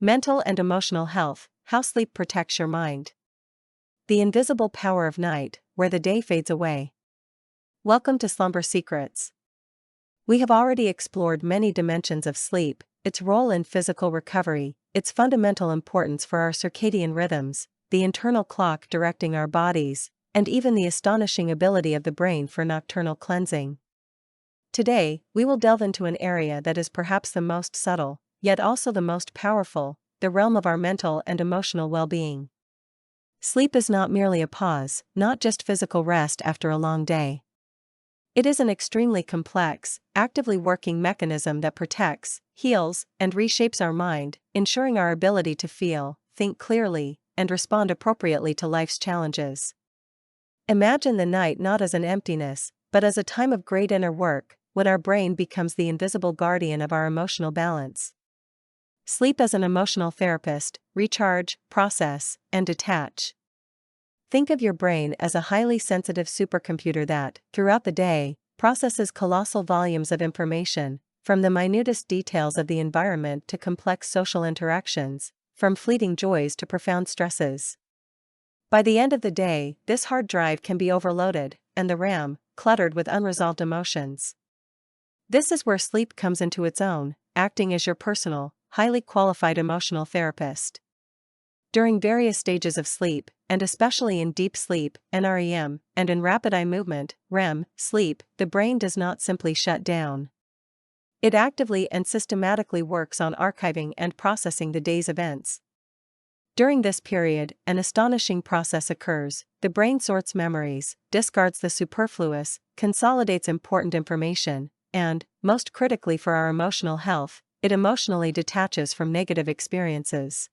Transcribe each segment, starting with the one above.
Mental and emotional health, how sleep protects your mind. The invisible power of night, where the day fades away. Welcome to Slumber Secrets. We have already explored many dimensions of sleep, its role in physical recovery, its fundamental importance for our circadian rhythms, the internal clock directing our bodies, and even the astonishing ability of the brain for nocturnal cleansing. Today, we will delve into an area that is perhaps the most subtle, yet also the most powerful, the realm of our mental and emotional well-being. Sleep is not merely a pause, not just physical rest after a long day. It is an extremely complex, actively working mechanism that protects, heals, and reshapes our mind, ensuring our ability to feel, think clearly, and respond appropriately to life's challenges. Imagine the night not as an emptiness, but as a time of great inner work, when our brain becomes the invisible guardian of our emotional balance. Sleep as an emotional therapist, recharge, process, and detach. Think of your brain as a highly sensitive supercomputer that, throughout the day, processes colossal volumes of information, from the minutest details of the environment to complex social interactions, from fleeting joys to profound stresses. By the end of the day, this hard drive can be overloaded, and the RAM, cluttered with unresolved emotions. This is where sleep comes into its own, acting as your personal, highly qualified emotional therapist. During various stages of sleep, and especially in deep sleep, NREM, and in rapid eye movement, REM, sleep, the brain does not simply shut down. It actively and systematically works on archiving and processing the day's events. During this period, an astonishing process occurs. The brain sorts memories, discards the superfluous, consolidates important information, and, most critically for our emotional health, it emotionally detaches from negative experiences.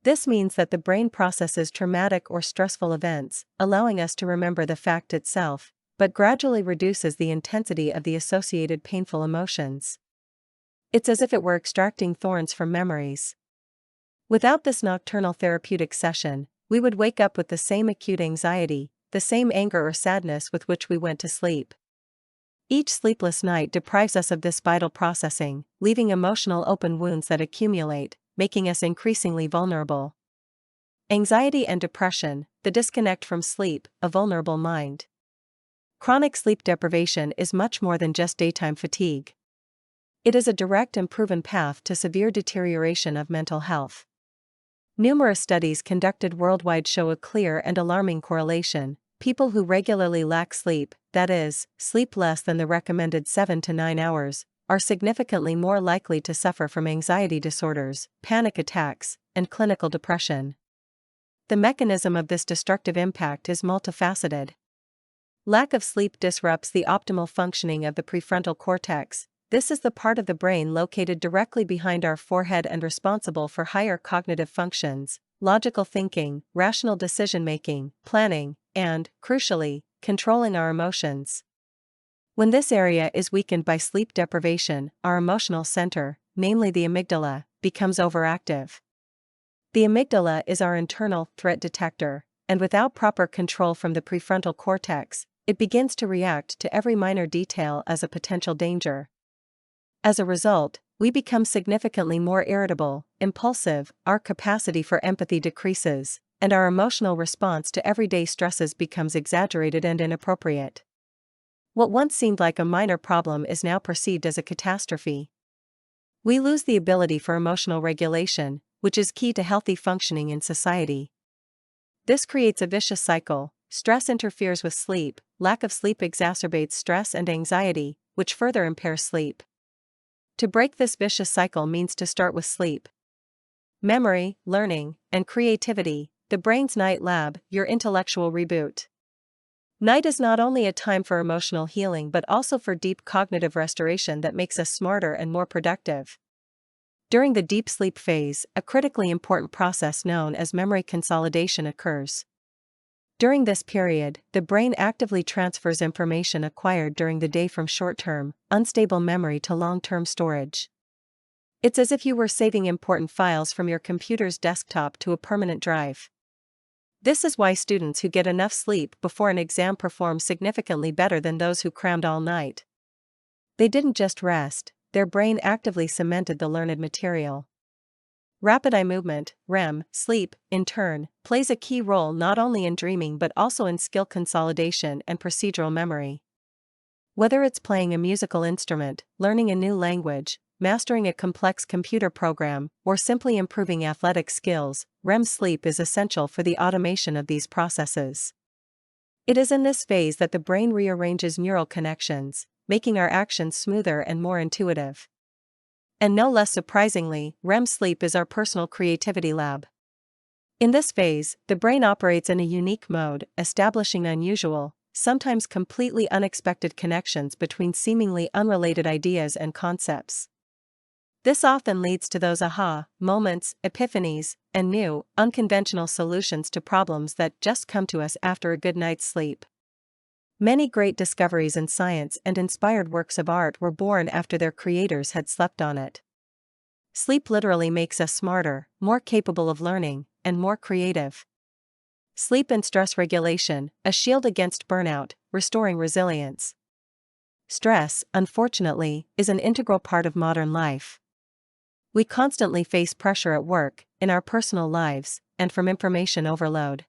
This means that the brain processes traumatic or stressful events, allowing us to remember the fact itself, but gradually reduces the intensity of the associated painful emotions. It's as if it were extracting thorns from memories. Without this nocturnal therapeutic session, we would wake up with the same acute anxiety, the same anger or sadness with which we went to sleep. Each sleepless night deprives us of this vital processing, leaving emotional open wounds that accumulate, making us increasingly vulnerable. Anxiety and depression, the disconnect from sleep, a vulnerable mind. Chronic sleep deprivation is much more than just daytime fatigue. It is a direct and proven path to severe deterioration of mental health. Numerous studies conducted worldwide show a clear and alarming correlation. People who regularly lack sleep, that is, sleep less than the recommended 7 to 9 hours, are significantly more likely to suffer from anxiety disorders, panic attacks, and clinical depression. The mechanism of this destructive impact is multifaceted. Lack of sleep disrupts the optimal functioning of the prefrontal cortex. This is the part of the brain located directly behind our forehead and responsible for higher cognitive functions, logical thinking, rational decision-making, planning, and, crucially, controlling our emotions. When this area is weakened by sleep deprivation, our emotional center, namely the amygdala, becomes overactive. The amygdala is our internal threat detector, and without proper control from the prefrontal cortex, it begins to react to every minor detail as a potential danger. As a result, we become significantly more irritable, impulsive, our capacity for empathy decreases, and our emotional response to everyday stresses becomes exaggerated and inappropriate. What once seemed like a minor problem is now perceived as a catastrophe. We lose the ability for emotional regulation, which is key to healthy functioning in society. This creates a vicious cycle. Stress interferes with sleep, lack of sleep exacerbates stress and anxiety, which further impairs sleep. To break this vicious cycle means to start with sleep. Memory, learning, and creativity, the brain's night lab, your intellectual reboot. Night is not only a time for emotional healing but also for deep cognitive restoration that makes us smarter and more productive. During the deep sleep phase, a critically important process known as memory consolidation occurs. During this period, the brain actively transfers information acquired during the day from short-term, unstable memory to long-term storage. It's as if you were saving important files from your computer's desktop to a permanent drive. This is why students who get enough sleep before an exam perform significantly better than those who crammed all night. They didn't just rest, their brain actively cemented the learned material. Rapid eye movement, REM, sleep, in turn, plays a key role not only in dreaming but also in skill consolidation and procedural memory. Whether it's playing a musical instrument, learning a new language, mastering a complex computer program, or simply improving athletic skills, REM sleep is essential for the automation of these processes. It is in this phase that the brain rearranges neural connections, making our actions smoother and more intuitive. And no less surprisingly, REM sleep is our personal creativity lab. In this phase, the brain operates in a unique mode, establishing unusual, sometimes completely unexpected connections between seemingly unrelated ideas and concepts. This often leads to those aha moments, epiphanies, and new, unconventional solutions to problems that just come to us after a good night's sleep. Many great discoveries in science and inspired works of art were born after their creators had slept on it. Sleep literally makes us smarter, more capable of learning, and more creative. Sleep and stress regulation, a shield against burnout, restoring resilience. Stress, unfortunately, is an integral part of modern life. We constantly face pressure at work, in our personal lives, and from information overload.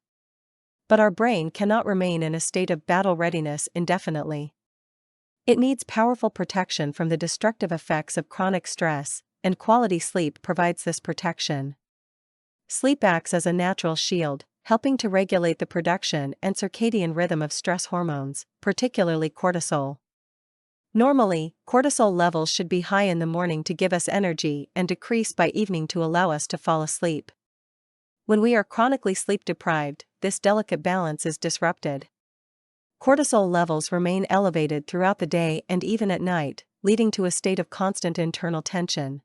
But our brain cannot remain in a state of battle readiness indefinitely. It needs powerful protection from the destructive effects of chronic stress, and quality sleep provides this protection. Sleep acts as a natural shield, helping to regulate the production and circadian rhythm of stress hormones, particularly cortisol. Normally, cortisol levels should be high in the morning to give us energy and decrease by evening to allow us to fall asleep. When we are chronically sleep deprived, this delicate balance is disrupted. Cortisol levels remain elevated throughout the day and even at night, leading to a state of constant internal tension.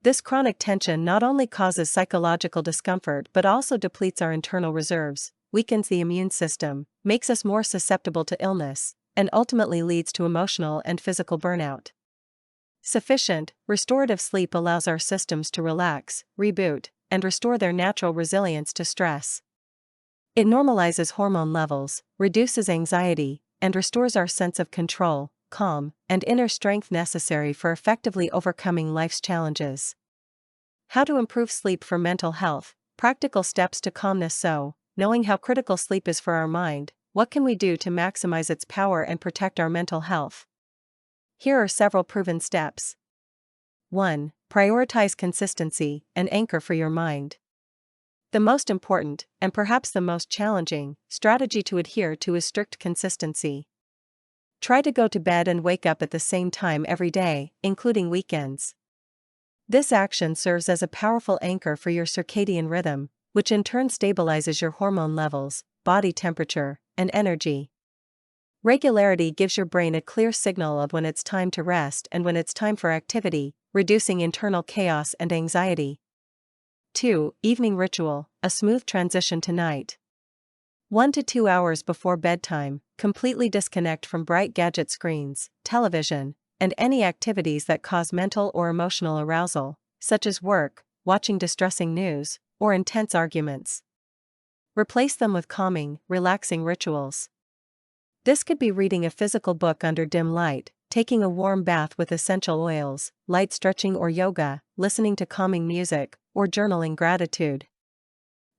This chronic tension not only causes psychological discomfort but also depletes our internal reserves, weakens the immune system, makes us more susceptible to illness, and ultimately leads to emotional and physical burnout. Sufficient, restorative sleep allows our systems to relax, reboot, and restore their natural resilience to stress. It normalizes hormone levels, reduces anxiety, and restores our sense of control, calm, and inner strength necessary for effectively overcoming life's challenges. How to improve sleep for mental health, practical steps to calmness. So, knowing how critical sleep is for our mind, what can we do to maximize its power and protect our mental health? Here are several proven steps. 1. Prioritize consistency, an anchor for your mind. The most important, and perhaps the most challenging, strategy to adhere to is strict consistency. Try to go to bed and wake up at the same time every day, including weekends. This action serves as a powerful anchor for your circadian rhythm, which in turn stabilizes your hormone levels, body temperature, and energy. Regularity gives your brain a clear signal of when it's time to rest and when it's time for activity, reducing internal chaos and anxiety. 2. Evening ritual, a smooth transition to night. 1 to 2 hours before bedtime, completely disconnect from bright gadget screens, television, and any activities that cause mental or emotional arousal, such as work, watching distressing news, or intense arguments. Replace them with calming, relaxing rituals. This could be reading a physical book under dim light, taking a warm bath with essential oils, light stretching or yoga, listening to calming music, or journaling gratitude.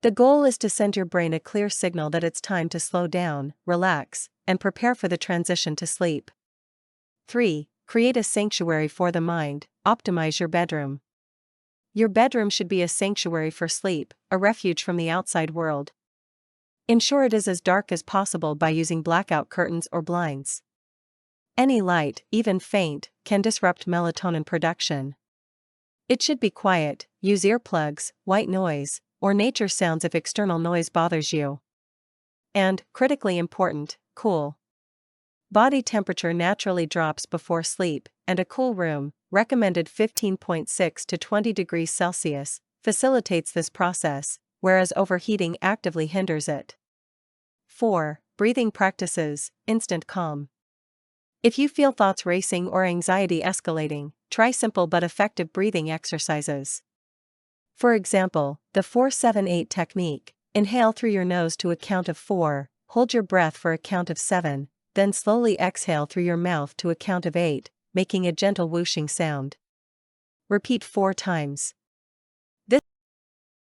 The goal is to send your brain a clear signal that it's time to slow down, relax, and prepare for the transition to sleep. 3. Create a sanctuary for the mind, optimize your bedroom. Your bedroom should be a sanctuary for sleep, a refuge from the outside world. Ensure it is as dark as possible by using blackout curtains or blinds. Any light, even faint, can disrupt melatonin production. It should be quiet, use earplugs, white noise, or nature sounds if external noise bothers you. And, critically important, cool. Body temperature naturally drops before sleep, and a cool room, recommended 15.6 to 20 degrees Celsius, facilitates this process, whereas overheating actively hinders it. 4. Breathing practices, instant calm. If you feel thoughts racing or anxiety escalating, try simple but effective breathing exercises. For example, the 4-7-8 technique: inhale through your nose to a count of 4, hold your breath for a count of 7, then slowly exhale through your mouth to a count of 8, making a gentle whooshing sound. Repeat 4 times.